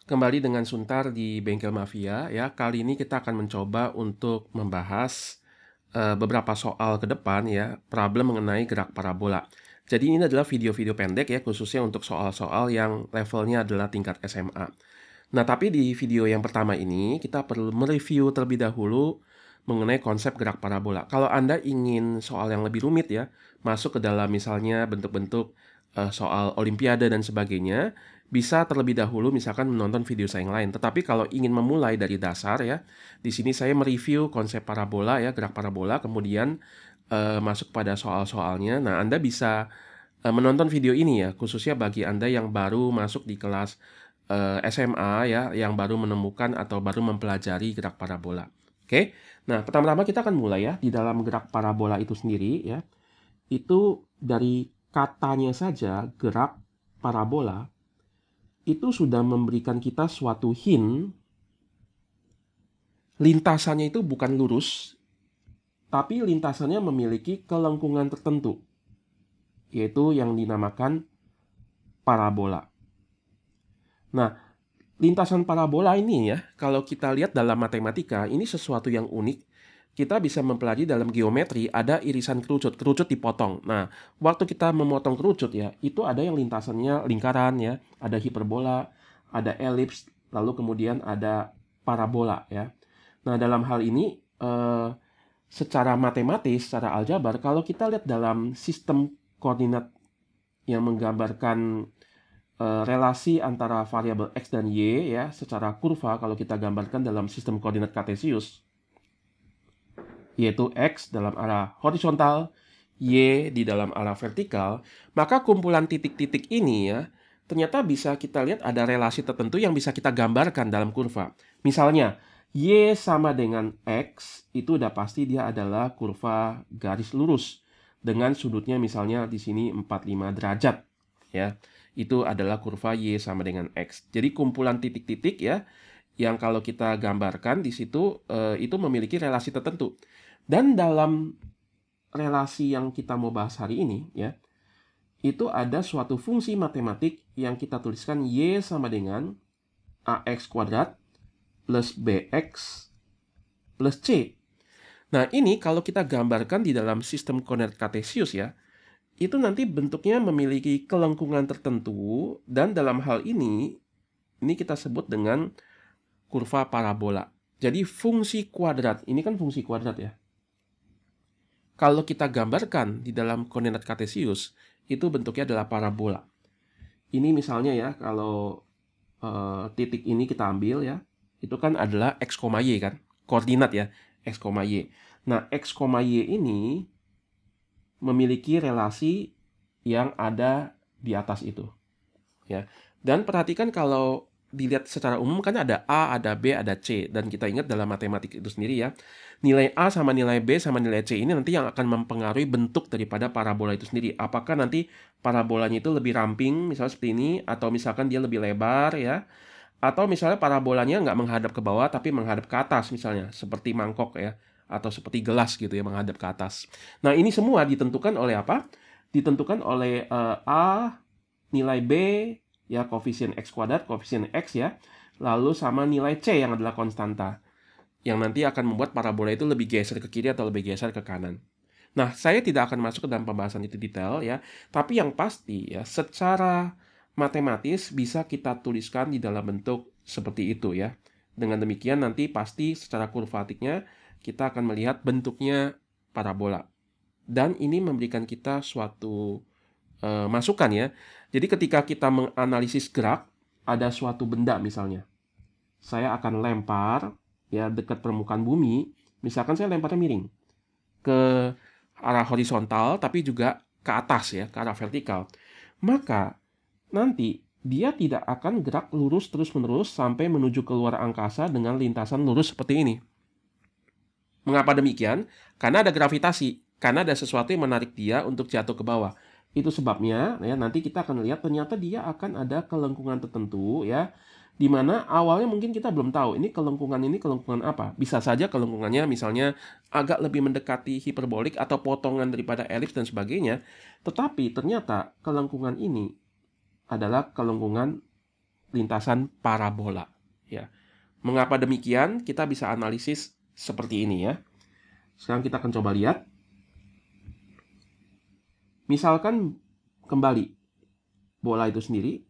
Kembali dengan Suntar di Bengkel Mafia ya. Kali ini kita akan mencoba untuk membahas beberapa soal ke depan ya, problem mengenai gerak parabola. Jadi ini adalah video-video pendek ya, khususnya untuk soal-soal yang levelnya adalah tingkat SMA. Nah, tapi di video yang pertama ini kita perlu mereview terlebih dahulu mengenai konsep gerak parabola. Kalau Anda ingin soal yang lebih rumit ya, masuk ke dalam misalnya bentuk-bentuk soal olimpiade dan sebagainya, bisa terlebih dahulu misalkan menonton video saya yang lain. Tetapi kalau ingin memulai dari dasar ya, di sini saya mereview konsep parabola ya, gerak parabola, kemudian masuk pada soal-soalnya. Nah, Anda bisa menonton video ini ya, khususnya bagi Anda yang baru masuk di kelas SMA ya, yang baru menemukan atau baru mempelajari gerak parabola. Oke, nah pertama-tama kita akan mulai ya, di dalam gerak parabola itu sendiri ya, itu dari katanya saja gerak parabola itu sudah memberikan kita suatu hint, lintasannya itu bukan lurus, tapi lintasannya memiliki kelengkungan tertentu, yaitu yang dinamakan parabola. Nah, lintasan parabola ini ya, kalau kita lihat dalam matematika, ini sesuatu yang unik. Kita bisa mempelajari dalam geometri, ada irisan kerucut, kerucut dipotong. Nah, waktu kita memotong kerucut ya, itu ada yang lintasannya lingkaran ya, ada hiperbola, ada elips, lalu kemudian ada parabola ya. Nah, dalam hal ini, secara matematis, secara aljabar, kalau kita lihat dalam sistem koordinat yang menggambarkan relasi antara variabel X dan Y ya, secara kurva kalau kita gambarkan dalam sistem koordinat kartesius, yaitu X dalam arah horizontal, Y di dalam arah vertikal, maka kumpulan titik-titik ini ya, ternyata bisa kita lihat ada relasi tertentu yang bisa kita gambarkan dalam kurva. Misalnya, Y sama dengan X, itu udah pasti dia adalah kurva garis lurus, dengan sudutnya misalnya di sini 45 derajat, ya. Itu adalah kurva Y sama dengan X. Jadi kumpulan titik-titik ya, yang kalau kita gambarkan di situ, itu memiliki relasi tertentu. Dan dalam relasi yang kita mau bahas hari ini ya, itu ada suatu fungsi matematik yang kita tuliskan Y sama dengan AX kuadrat plus BX plus C. Nah, ini kalau kita gambarkan di dalam sistem koordinat kartesius ya, itu nanti bentuknya memiliki kelengkungan tertentu, dan dalam hal ini kita sebut dengan kurva parabola. Jadi fungsi kuadrat, ini kan fungsi kuadrat ya. Kalau kita gambarkan di dalam koordinat kartesius, itu bentuknya adalah parabola. Ini misalnya ya, kalau titik ini kita ambil ya, itu kan adalah X, Y kan, koordinat ya, X, Y. Nah, X, Y ini memiliki relasi yang ada di atas itu. Ya. Dan perhatikan kalau dilihat secara umum kan ada A, ada B, ada C. Dan kita ingat dalam matematik itu sendiri ya, nilai A sama nilai B sama nilai C ini nanti yang akan mempengaruhi bentuk daripada parabola itu sendiri. Apakah nanti parabolanya itu lebih ramping, misalnya seperti ini, atau misalkan dia lebih lebar ya, atau misalnya parabolanya nggak menghadap ke bawah tapi menghadap ke atas misalnya, seperti mangkok ya, atau seperti gelas gitu ya, menghadap ke atas. Nah, ini semua ditentukan oleh apa? Ditentukan oleh A, nilai B, ya koefisien X kuadrat, koefisien X ya, lalu sama nilai C yang adalah konstanta, yang nanti akan membuat parabola itu lebih geser ke kiri atau lebih geser ke kanan. Nah, saya tidak akan masuk ke dalam pembahasan itu detail ya, tapi yang pasti ya, secara matematis bisa kita tuliskan di dalam bentuk seperti itu ya. Dengan demikian nanti pasti secara kurvatiknya kita akan melihat bentuknya parabola. Dan ini memberikan kita suatu masukan ya. Jadi ketika kita menganalisis gerak, ada suatu benda misalnya, saya akan lempar ya dekat permukaan bumi, misalkan saya lemparnya miring ke arah horizontal tapi juga ke atas ya, ke arah vertikal. Maka nanti dia tidak akan gerak lurus terus-menerus sampai menuju keluar angkasa dengan lintasan lurus seperti ini. Mengapa demikian? Karena ada gravitasi, karena ada sesuatu yang menarik dia untuk jatuh ke bawah. Itu sebabnya ya, nanti kita akan lihat ternyata dia akan ada kelengkungan tertentu ya, di mana awalnya mungkin kita belum tahu ini kelengkungan apa. Bisa saja kelengkungannya misalnya agak lebih mendekati hiperbolik atau potongan daripada elips dan sebagainya. Tetapi ternyata kelengkungan ini adalah kelengkungan lintasan parabola. Ya. Mengapa demikian? Kita bisa analisis seperti ini ya. Sekarang kita akan coba lihat. Misalkan kembali bola itu sendiri,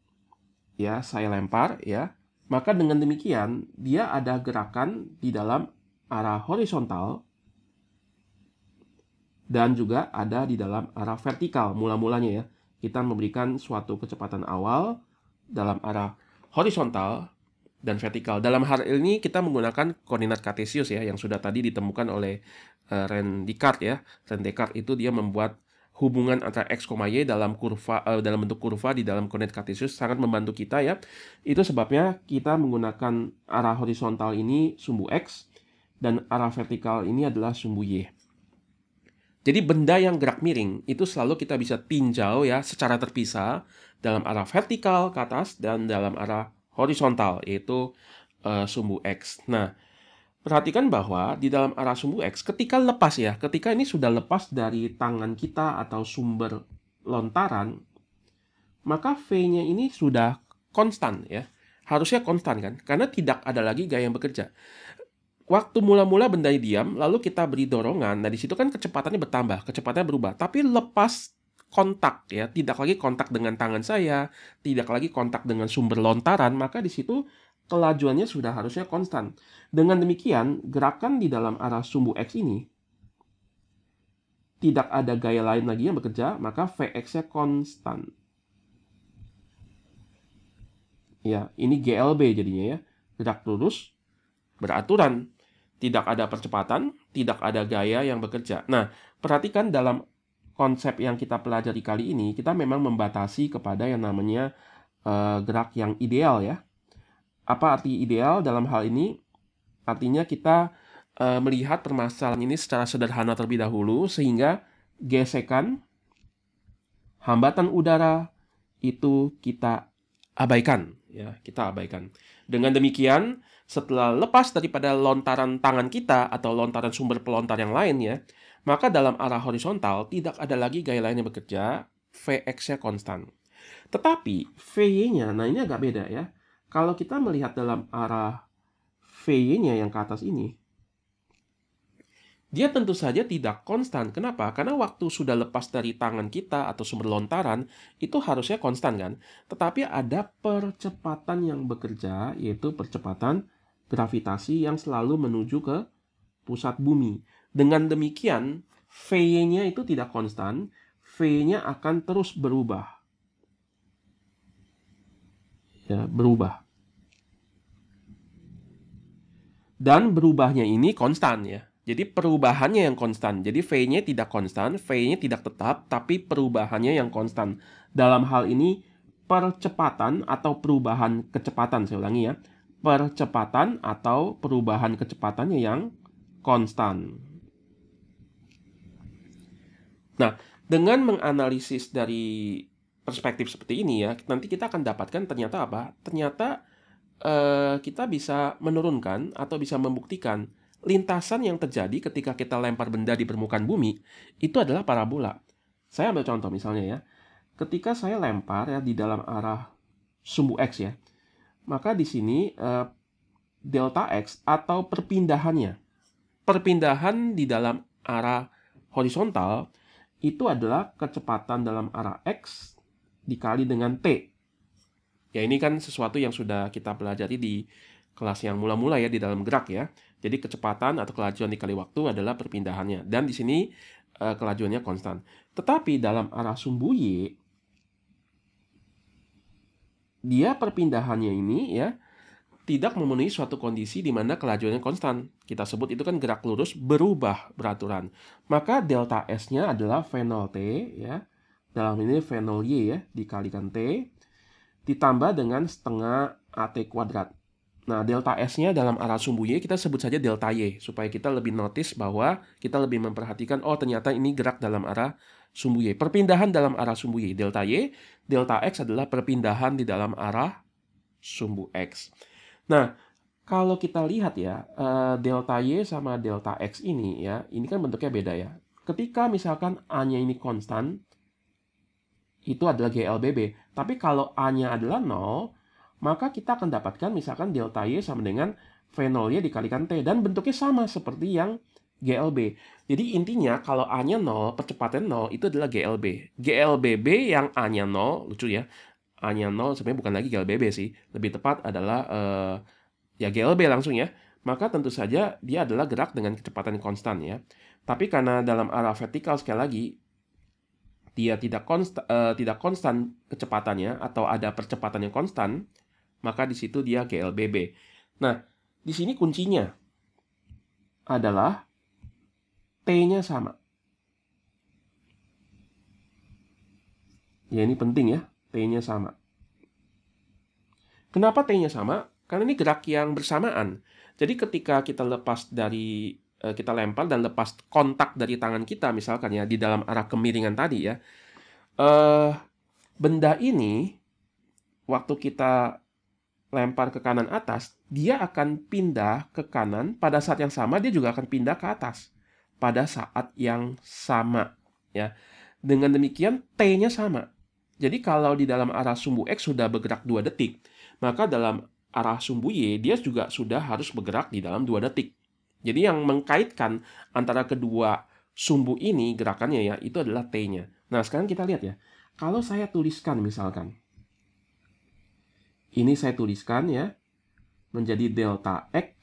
ya saya lempar ya. Maka dengan demikian dia ada gerakan di dalam arah horizontal dan juga ada di dalam arah vertikal mula-mulanya ya. Kita memberikan suatu kecepatan awal dalam arah horizontal dan vertikal. Dalam hal ini kita menggunakan koordinat kartesius ya, yang sudah tadi ditemukan oleh René Descartes ya. René Descartes itu dia membuat hubungan antara x, y dalam kurva dalam bentuk kurva di dalam koordinat kartesius, sangat membantu kita ya. Itu sebabnya kita menggunakan arah horizontal ini sumbu x dan arah vertikal ini adalah sumbu y. Jadi benda yang gerak miring itu selalu kita bisa tinjau ya secara terpisah dalam arah vertikal ke atas dan dalam arah horizontal, yaitu sumbu x. Nah, perhatikan bahwa di dalam arah sumbu x, ketika lepas ya, ketika ini sudah lepas dari tangan kita atau sumber lontaran, maka V-nya ini sudah konstan ya. Harusnya konstan kan, karena tidak ada lagi gaya yang bekerja. Waktu mula-mula benda diam, lalu kita beri dorongan, nah di situ kan kecepatannya bertambah, kecepatannya berubah. Tapi lepas kontak ya, tidak lagi kontak dengan tangan saya, tidak lagi kontak dengan sumber lontaran, maka di situ kelajuannya sudah harusnya konstan. Dengan demikian, gerakan di dalam arah sumbu X ini tidak ada gaya lain lagi yang bekerja, maka Vx-nya konstan. Ya, ini GLB jadinya ya, gerak lurus, beraturan. Tidak ada percepatan, tidak ada gaya yang bekerja. Nah, perhatikan dalam konsep yang kita pelajari kali ini, kita memang membatasi kepada yang namanya gerak yang ideal ya. Apa arti ideal dalam hal ini? Artinya kita melihat permasalahan ini secara sederhana terlebih dahulu, sehingga gesekan, hambatan udara itu kita abaikan. Ya, kita abaikan. Dengan demikian, setelah lepas daripada lontaran tangan kita atau lontaran sumber pelontar yang lain ya, maka dalam arah horizontal tidak ada lagi gaya lain yang bekerja, Vx-nya konstan. Tetapi Vy-nya, nah ini agak beda ya. Kalau kita melihat dalam arah Vy-nya yang ke atas ini, dia tentu saja tidak konstan. Kenapa? Karena waktu sudah lepas dari tangan kita atau sumber lontaran, itu harusnya konstan kan? Tetapi ada percepatan yang bekerja, yaitu percepatan gravitasi yang selalu menuju ke pusat bumi. Dengan demikian, V-nya itu tidak konstan, V-nya akan terus berubah. Ya, berubah. Dan berubahnya ini konstan ya. Jadi perubahannya yang konstan. Jadi V-nya tidak konstan, V-nya tidak tetap, tapi perubahannya yang konstan. Dalam hal ini, percepatan atau perubahan kecepatan, saya ulangi ya. Percepatan atau perubahan kecepatannya yang konstan. Nah, dengan menganalisis dari perspektif seperti ini ya, nanti kita akan dapatkan ternyata apa? Ternyata kita bisa menurunkan atau bisa membuktikan lintasan yang terjadi ketika kita lempar benda di permukaan bumi itu adalah parabola. Saya ambil contoh misalnya ya. Ketika saya lempar ya di dalam arah sumbu X ya, maka di sini delta X atau perpindahan di dalam arah horizontal itu adalah kecepatan dalam arah X dikali dengan T. Ya ini kan sesuatu yang sudah kita pelajari di kelas yang mula-mula ya di dalam gerak ya. Jadi kecepatan atau kelajuan dikali waktu adalah perpindahannya. Dan di sini kelajuannya konstan. Tetapi dalam arah sumbu Y, dia perpindahannya ini ya tidak memenuhi suatu kondisi di mana kelajuannya konstan. Kita sebut itu kan gerak lurus berubah beraturan. Maka delta S-nya adalah V0T ya. Dalam ini V0Y ya dikalikan T ditambah dengan setengah AT kuadrat. Nah, delta S-nya dalam arah sumbu Y kita sebut saja delta Y, supaya kita lebih notice bahwa kita lebih memperhatikan, oh ternyata ini gerak dalam arah sumbu Y. Perpindahan dalam arah sumbu Y, delta Y, delta X adalah perpindahan di dalam arah sumbu X. Nah, kalau kita lihat ya, delta Y sama delta X ini ya, ini kan bentuknya beda ya. Ketika misalkan A-nya ini konstan, itu adalah GLBB. Tapi kalau A-nya adalah 0, maka kita akan dapatkan misalkan delta Y sama dengan V0Y dikalikan T. Dan bentuknya sama seperti yang GLB. Jadi intinya kalau A-nya 0, percepatan 0, itu adalah GLB. GLBB yang A-nya 0, lucu ya. A-nya 0 sebenarnya bukan lagi GLBB sih. Lebih tepat adalah ya GLB langsung ya. Maka tentu saja dia adalah gerak dengan kecepatan konstan ya. Tapi karena dalam arah vertikal sekali lagi, dia tidak konstan kecepatannya atau ada percepatan yang konstan, maka di situ dia GLBB. Nah, di sini kuncinya adalah T-nya sama. Ya, ini penting ya, T-nya sama. Kenapa T-nya sama? Karena ini gerak yang bersamaan. Jadi ketika kita kita lempar dan lepas kontak dari tangan kita, misalkan ya, di dalam arah kemiringan tadi ya, benda ini, waktu kita lempar ke kanan atas, dia akan pindah ke kanan, pada saat yang sama dia juga akan pindah ke atas. Pada saat yang sama. Ya. Dengan demikian, T-nya sama. Jadi kalau di dalam arah sumbu X sudah bergerak 2 detik, maka dalam arah sumbu Y, dia juga sudah harus bergerak di dalam 2 detik. Jadi yang mengkaitkan antara kedua sumbu ini, gerakannya ya, itu adalah T-nya. Nah, sekarang kita lihat ya. Kalau saya tuliskan misalkan, ini saya tuliskan ya, menjadi delta X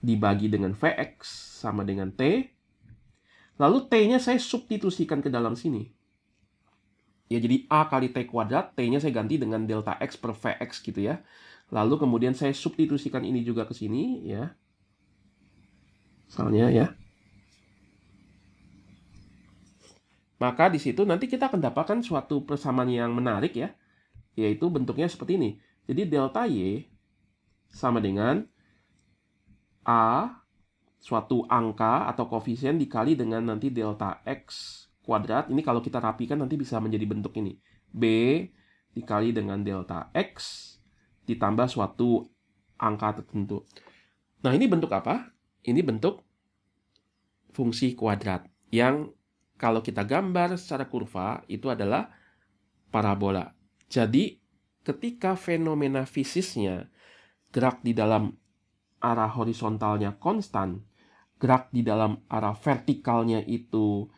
dibagi dengan Vx sama dengan T. Lalu T-nya saya substitusikan ke dalam sini. Ya, jadi A kali T kuadrat, T-nya saya ganti dengan delta X per Vx gitu ya. Lalu kemudian saya substitusikan ini juga ke sini ya. Misalnya ya. Maka di situ nanti kita akan dapatkan suatu persamaan yang menarik ya. Yaitu bentuknya seperti ini. Jadi delta Y sama dengan A, suatu angka atau koefisien dikali dengan nanti delta X kuadrat. Ini kalau kita rapikan nanti bisa menjadi bentuk ini. B dikali dengan delta X ditambah suatu angka tertentu. Nah, ini bentuk apa? Ini bentuk fungsi kuadrat. Yang kalau kita gambar secara kurva, itu adalah parabola. Jadi, ketika fenomena fisisnya gerak di dalam arah horizontalnya konstan, gerak di dalam arah vertikalnya itu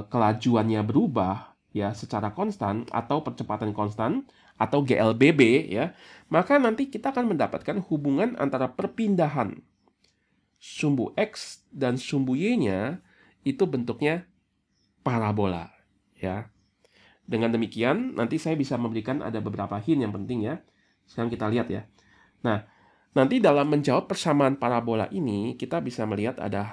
kelajuannya berubah ya secara konstan atau percepatan konstan atau GLBB ya, maka nanti kita akan mendapatkan hubungan antara perpindahan sumbu X dan sumbu Y-nya itu bentuknya parabola ya. Dengan demikian, nanti saya bisa memberikan ada beberapa hint yang penting ya. Sekarang kita lihat ya. Nah, nanti dalam menjawab persamaan parabola ini, kita bisa melihat ada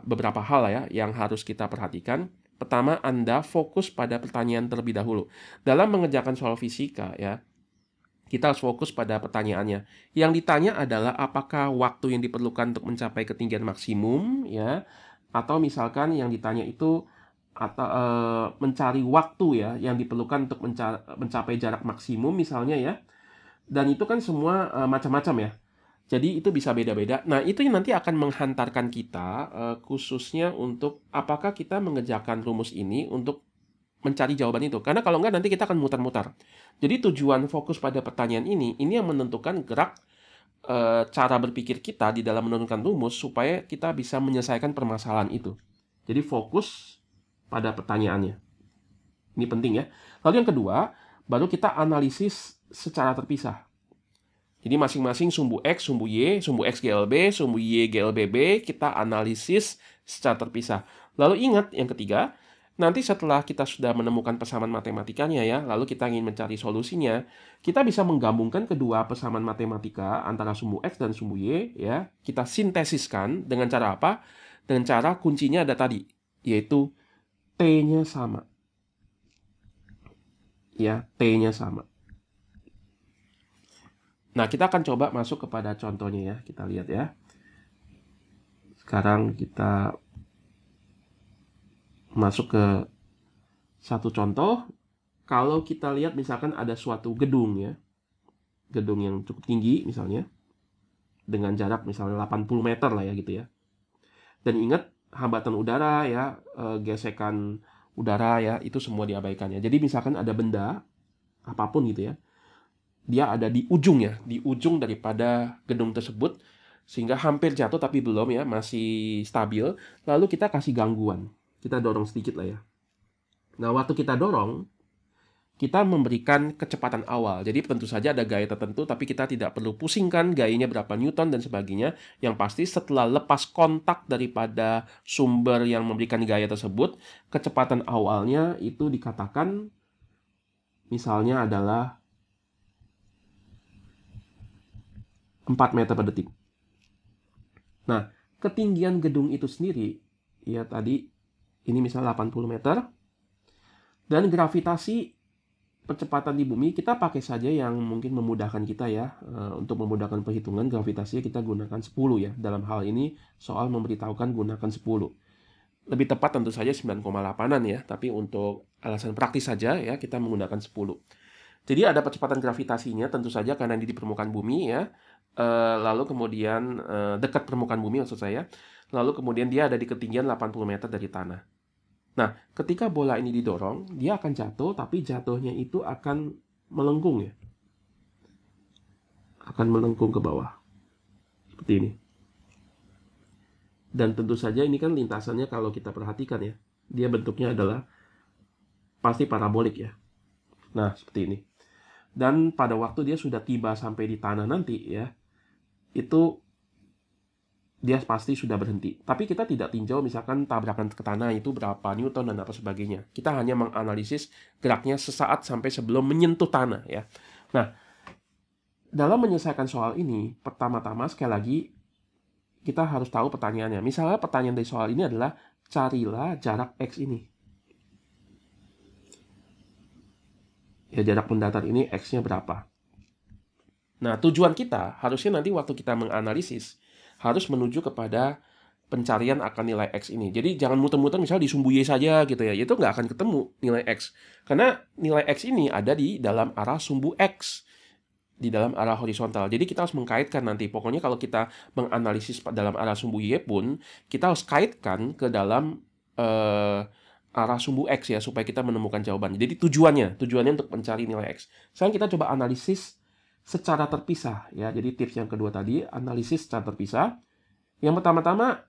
beberapa hal ya yang harus kita perhatikan. Pertama, Anda fokus pada pertanyaan terlebih dahulu. Dalam mengerjakan soal fisika ya, kita harus fokus pada pertanyaannya. Yang ditanya adalah apakah waktu yang diperlukan untuk mencapai ketinggian maksimum ya, atau misalkan yang ditanya itu atau mencari waktu ya yang diperlukan untuk mencapai jarak maksimum misalnya ya, dan itu kan semua macam-macam ya, jadi itu bisa beda-beda. Nah, itu yang nanti akan menghantarkan kita khususnya untuk apakah kita mengerjakan rumus ini untuk mencari jawaban itu, karena kalau enggak nanti kita akan mutar-mutar. Jadi tujuan fokus pada pertanyaan ini yang menentukan gerak cara berpikir kita di dalam menentukan rumus supaya kita bisa menyelesaikan permasalahan itu. Jadi fokus pada pertanyaannya. Ini penting ya. Lalu yang kedua, baru kita analisis secara terpisah. Jadi masing-masing sumbu X, sumbu Y, sumbu X GLB, sumbu Y GLBB, kita analisis secara terpisah. Lalu ingat yang ketiga, nanti setelah kita sudah menemukan persamaan matematikanya ya, lalu kita ingin mencari solusinya, kita bisa menggabungkan kedua persamaan matematika antara sumbu X dan sumbu Y ya. Kita sintesiskan dengan cara apa? Dengan cara kuncinya ada tadi, yaitu T-nya sama. Ya, T-nya sama. Nah, kita akan coba masuk kepada contohnya ya. Kita lihat ya. Sekarang kita masuk ke satu contoh. Kalau kita lihat misalkan ada suatu gedung ya. Gedung yang cukup tinggi misalnya. Dengan jarak misalnya 80 meter lah ya gitu ya. Dan ingat, hambatan udara ya, gesekan udara ya, itu semua diabaikan ya. Jadi misalkan ada benda apapun gitu ya, dia ada di ujungnya, di ujung daripada gedung tersebut, sehingga hampir jatuh tapi belum ya, masih stabil. Lalu kita kasih gangguan, kita dorong sedikit lah ya. Nah, waktu kita dorong, kita memberikan kecepatan awal. Jadi tentu saja ada gaya tertentu, tapi kita tidak perlu pusingkan gayanya berapa newton dan sebagainya. Yang pasti setelah lepas kontak daripada sumber yang memberikan gaya tersebut, kecepatan awalnya itu dikatakan misalnya adalah 4 meter per detik. Nah, ketinggian gedung itu sendiri, ya tadi ini misalnya 80 meter, dan gravitasi percepatan di bumi kita pakai saja yang mungkin memudahkan kita ya. Untuk memudahkan perhitungan gravitasinya kita gunakan 10 ya. Dalam hal ini soal memberitahukan gunakan 10. Lebih tepat tentu saja 9,8an ya, tapi untuk alasan praktis saja ya kita menggunakan 10. Jadi ada percepatan gravitasinya tentu saja karena ini di permukaan bumi ya. Lalu kemudian dekat permukaan bumi maksud saya. Lalu kemudian dia ada di ketinggian 80 meter dari tanah. Nah, ketika bola ini didorong, dia akan jatuh, tapi jatuhnya itu akan melengkung ya. Akan melengkung ke bawah. Seperti ini. Dan tentu saja ini kan lintasannya kalau kita perhatikan ya, dia bentuknya adalah pasti parabolik ya. Nah, seperti ini. Dan pada waktu dia sudah tiba sampai di tanah nanti ya, itu dia pasti sudah berhenti. Tapi kita tidak tinjau misalkan tabrakan ke tanah itu berapa newton dan apa sebagainya. Kita hanya menganalisis geraknya sesaat sampai sebelum menyentuh tanah ya. Nah, dalam menyelesaikan soal ini, pertama-tama sekali lagi kita harus tahu pertanyaannya. Misalnya pertanyaan dari soal ini adalah carilah jarak X ini. Ya, jarak mendatar ini X-nya berapa. Nah, tujuan kita harusnya nanti waktu kita menganalisis harus menuju kepada pencarian akan nilai X ini. Jadi jangan muter-muter misalnya di sumbu Y saja gitu ya. Itu nggak akan ketemu nilai X. Karena nilai X ini ada di dalam arah sumbu X. Di dalam arah horizontal. Jadi kita harus mengkaitkan nanti. Pokoknya kalau kita menganalisis dalam arah sumbu Y pun, kita harus kaitkan ke dalam arah sumbu X ya. Supaya kita menemukan jawabannya. Jadi tujuannya untuk mencari nilai X. Sekarang kita coba analisis secara terpisah ya. Jadi tips yang kedua tadi, analisis secara terpisah. Yang pertama-tama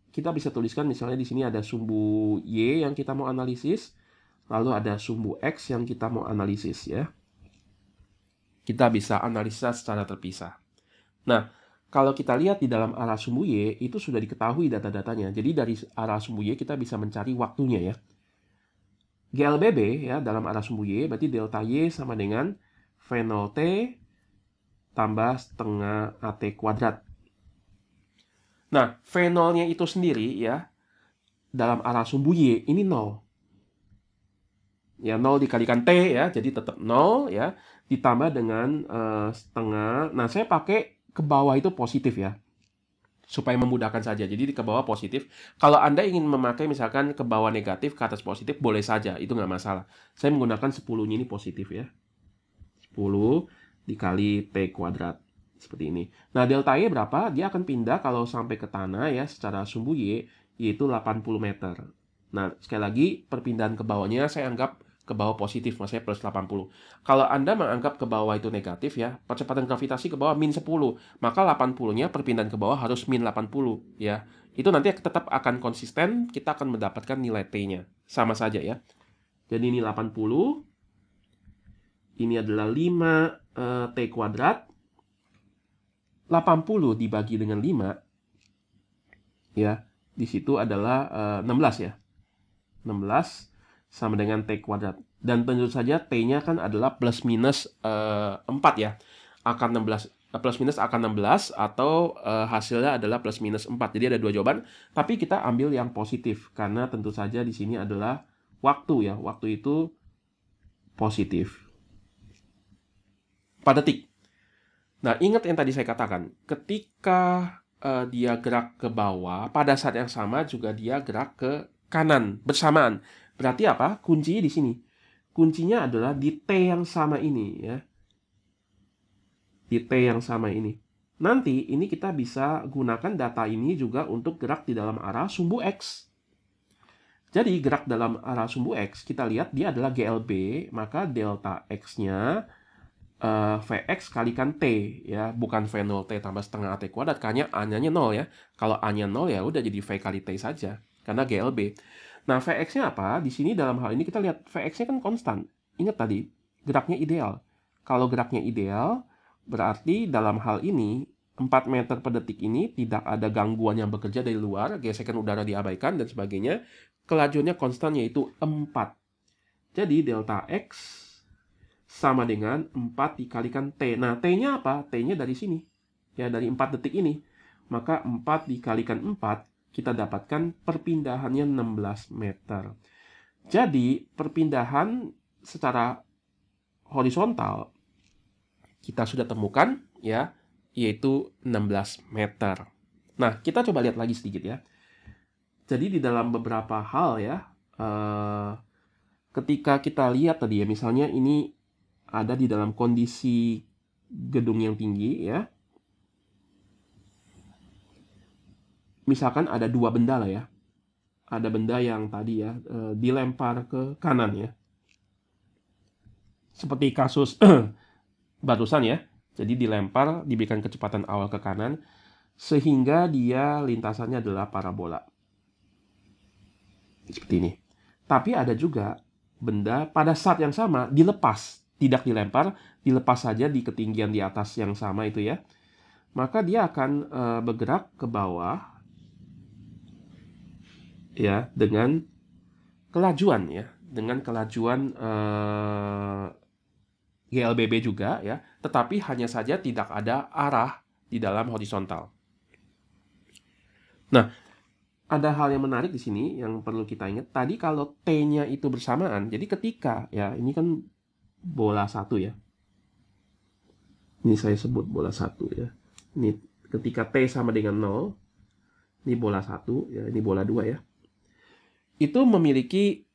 kita bisa tuliskan misalnya di sini ada sumbu Y yang kita mau analisis, lalu ada sumbu X yang kita mau analisis ya. Kita bisa analisa secara terpisah. Nah, kalau kita lihat di dalam arah sumbu Y itu sudah diketahui data-datanya. Jadi dari arah sumbu Y kita bisa mencari waktunya ya. GLBB ya dalam arah sumbu Y berarti delta Y sama dengan V0T tambah setengah AT kuadrat. Nah, V0-nya itu sendiri ya, dalam arah sumbu Y, ini 0. Ya, 0 dikalikan T ya, jadi tetap 0 ya, ditambah dengan setengah. Nah, saya pakai ke bawah itu positif ya, supaya memudahkan saja. Jadi ke bawah positif. Kalau Anda ingin memakai misalkan ke bawah negatif, ke atas positif, boleh saja, itu nggak masalah. Saya menggunakan 10-nya ini positif ya. 10 dikali T kuadrat. Seperti ini. Nah, delta Y berapa? Dia akan pindah kalau sampai ke tanah ya, secara sumbu Y, yaitu 80 meter. Nah, sekali lagi, perpindahan ke bawahnya saya anggap ke bawah positif, maksudnya plus 80. Kalau Anda menganggap ke bawah itu negatif ya, percepatan gravitasi ke bawah min 10, maka 80-nya perpindahan ke bawah harus min 80 ya. Itu nanti tetap akan konsisten, kita akan mendapatkan nilai T-nya. Sama saja ya. Jadi ini 80, ini adalah 5 T kuadrat. 80 dibagi dengan 5 ya, di situ adalah 16 ya. 16 sama dengan T kuadrat. Dan tentu saja T-nya kan adalah plus minus 4 ya. Akan 16 plus minus akan 16 atau hasilnya adalah plus minus 4. Jadi ada dua jawaban, tapi kita ambil yang positif karena tentu saja di sini adalah waktu ya. Waktu itu positif. Per detik. Nah, ingat yang tadi saya katakan, ketika dia gerak ke bawah, pada saat yang sama juga dia gerak ke kanan bersamaan. Berarti apa? Kuncinya di sini. Kuncinya adalah di T yang sama ini ya. Di T yang sama ini. Nanti ini kita bisa gunakan data ini juga untuk gerak di dalam arah sumbu X. Jadi gerak dalam arah sumbu X, kita lihat dia adalah GLB, maka delta X-nya Vx kalikan T, ya, bukan V0 T tambah setengah AT kuadrat, karena A-nya 0 ya. Kalau A-nya 0 ya udah jadi V kali T saja, karena GLB. Nah, Vx-nya apa? Di sini dalam hal ini kita lihat Vx-nya kan konstan. Ingat tadi, geraknya ideal. Kalau geraknya ideal, berarti dalam hal ini 4 meter per detik ini tidak ada gangguan yang bekerja dari luar, gesekan udara diabaikan dan sebagainya. Kelajuannya konstan yaitu 4. Jadi delta X sama dengan 4 dikalikan T. Nah, T-nya apa? T-nya dari sini. Ya, dari 4 detik ini. Maka 4 dikalikan 4, kita dapatkan perpindahannya 16 meter. Jadi, perpindahan secara horizontal kita sudah temukan, ya, yaitu 16 meter. Nah, kita coba lihat lagi sedikit ya. Jadi, di dalam beberapa hal ya, ketika kita lihat tadi ya, misalnya ini ada di dalam kondisi gedung yang tinggi ya. Misalkan ada dua benda lah ya. Ada benda yang tadi ya dilempar ke kanan ya. Seperti kasus barusan ya. Jadi dilempar, diberikan kecepatan awal ke kanan sehingga dia lintasannya adalah parabola. Seperti ini. Tapi ada juga benda pada saat yang sama dilepas. Tidak dilempar, dilepas saja di ketinggian di atas yang sama itu ya. Maka dia akan bergerak ke bawah ya dengan kelajuan ya, dengan kelajuan GLBB juga ya, tetapi hanya saja tidak ada arah di dalam horizontal. Nah, ada hal yang menarik di sini yang perlu kita ingat. Tadi kalau T-nya itu bersamaan, jadi ketika ya ini kan bola 1 ya. Ini saya sebut bola 1 ya. Ini ketika T sama dengan 0, ini bola 1 ya, ini bola 2 ya. Itu memiliki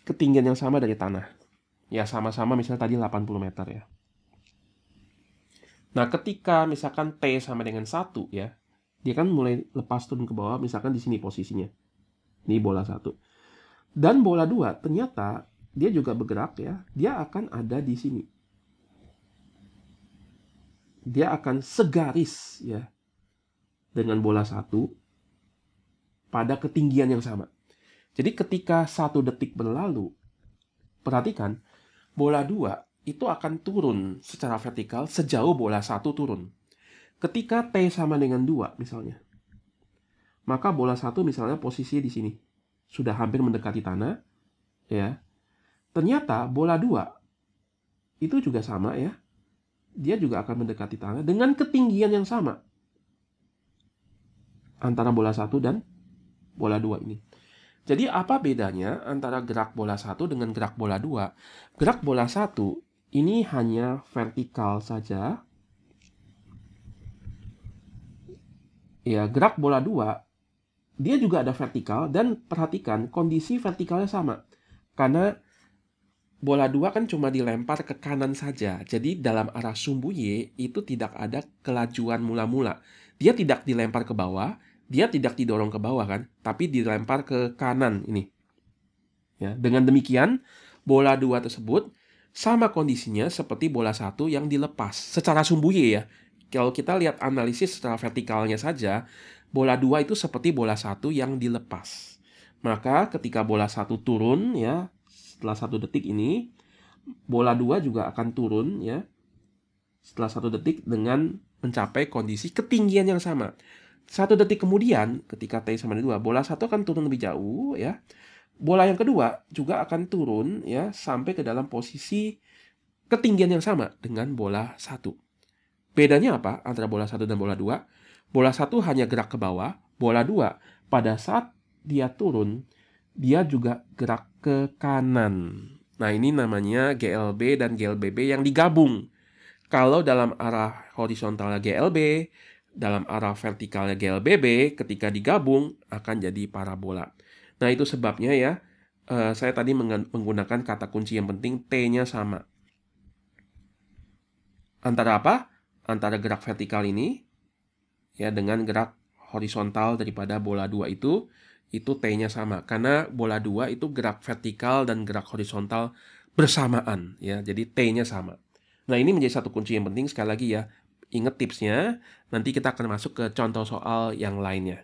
ketinggian yang sama dari tanah. Ya, sama-sama misalnya tadi 80 meter ya. Nah, ketika misalkan T sama dengan 1 ya, dia kan mulai lepas turun ke bawah, misalkan di sini posisinya. Ini bola 1. Dan bola 2 ternyata dia juga bergerak ya, dia akan ada di sini. Dia akan segaris ya dengan bola 1 pada ketinggian yang sama. Jadi ketika 1 detik berlalu, perhatikan, bola 2 itu akan turun secara vertikal sejauh bola 1 turun. Ketika T sama dengan 2 misalnya, maka bola 1 misalnya posisi di sini. Sudah hampir mendekati tanah, ya. Ternyata bola 2 itu juga sama ya. Dia juga akan mendekati tanah dengan ketinggian yang sama antara bola 1 dan bola 2 ini. Jadi apa bedanya antara gerak bola 1 dengan gerak bola 2? Gerak bola 1 ini hanya vertikal saja. Ya, gerak bola 2 dia juga ada vertikal dan perhatikan kondisi vertikalnya sama. Karena bola 2 kan cuma dilempar ke kanan saja. Jadi dalam arah sumbu Y itu tidak ada kelajuan mula-mula. Dia tidak dilempar ke bawah, dia tidak didorong ke bawah kan, tapi dilempar ke kanan ini. Ya, dengan demikian bola 2 tersebut sama kondisinya seperti bola 1 yang dilepas secara sumbu Y ya. Kalau kita lihat analisis secara vertikalnya saja, bola 2 itu seperti bola 1 yang dilepas. Maka ketika bola 1 turun ya, setelah 1 detik ini, bola 2 juga akan turun ya, setelah 1 detik dengan mencapai kondisi ketinggian yang sama. 1 detik kemudian, ketika T sama dengan 2, bola 1 akan turun lebih jauh ya. Bola yang kedua juga akan turun ya, sampai ke dalam posisi ketinggian yang sama dengan bola 1. Bedanya apa antara bola 1 dan bola 2? Bola 1 hanya gerak ke bawah, bola 2 pada saat dia turun, dia juga gerak ke kanan. Nah, ini namanya GLB dan GLBB yang digabung. Kalau dalam arah horizontalnya GLB, dalam arah vertikalnya GLBB, ketika digabung akan jadi parabola. Nah, itu sebabnya ya, saya tadi menggunakan kata kunci yang penting, T-nya sama. Antara apa? Antara gerak vertikal ini, ya, dengan gerak horizontal daripada bola 2 itu, itu T-nya sama. Karena bola 2 itu gerak vertikal dan gerak horizontal bersamaan ya. Jadi T-nya sama. Nah, ini menjadi satu kunci yang penting sekali lagi ya. Ingat tipsnya, nanti kita akan masuk ke contoh soal yang lainnya.